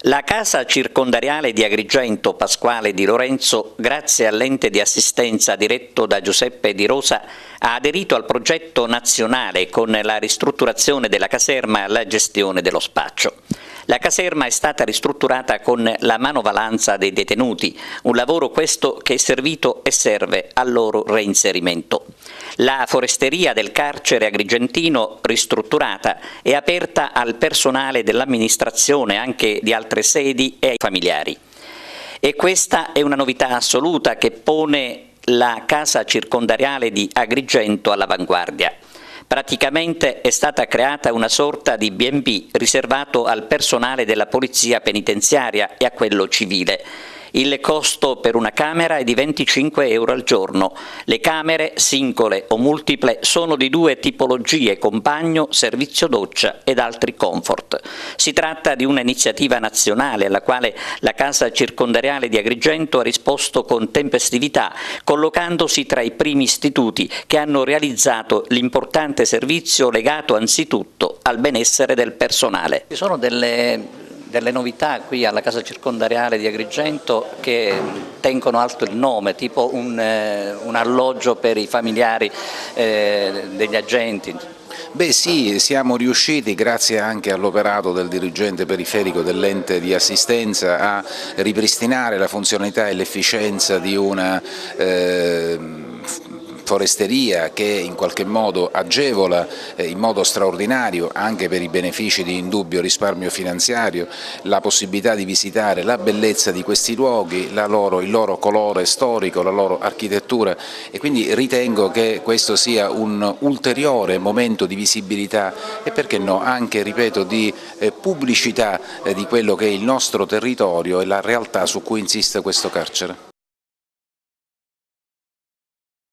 La casa circondariale di Agrigento Pasquale Di Lorenzo, grazie all'ente di assistenza diretto da Giuseppe Di Rosa, ha aderito al progetto nazionale con la ristrutturazione della caserma e la gestione dello spaccio. La caserma è stata ristrutturata con la manovalanza dei detenuti, un lavoro questo che è servito e serve al loro reinserimento. La foresteria del carcere agrigentino, ristrutturata, è aperta al personale dell'amministrazione, anche di altre sedi, e ai familiari. E questa è una novità assoluta che pone la casa circondariale di Agrigento all'avanguardia. Praticamente è stata creata una sorta di B&B riservato al personale della polizia penitenziaria e a quello civile. Il costo per una camera è di 25 euro al giorno. Le camere, singole o multiple, sono di due tipologie: compagno, servizio doccia ed altri comfort. Si tratta di un'iniziativa nazionale alla quale la Casa Circondariale di Agrigento ha risposto con tempestività, collocandosi tra i primi istituti che hanno realizzato l'importante servizio legato anzitutto al benessere del personale. Ci sono delle novità qui alla Casa Circondariale di Agrigento che tengono alto il nome, tipo un alloggio per i familiari degli agenti. Beh sì, siamo riusciti, grazie anche all'operato del dirigente periferico dell'ente di assistenza, a ripristinare la funzionalità e l'efficienza di una foresteria che in qualche modo agevola in modo straordinario, anche per i benefici di indubbio risparmio finanziario, la possibilità di visitare la bellezza di questi luoghi, il loro colore storico, la loro architettura, e quindi ritengo che questo sia un ulteriore momento di visibilità e, perché no, anche, ripeto, di pubblicità di quello che è il nostro territorio e la realtà su cui insiste questo carcere.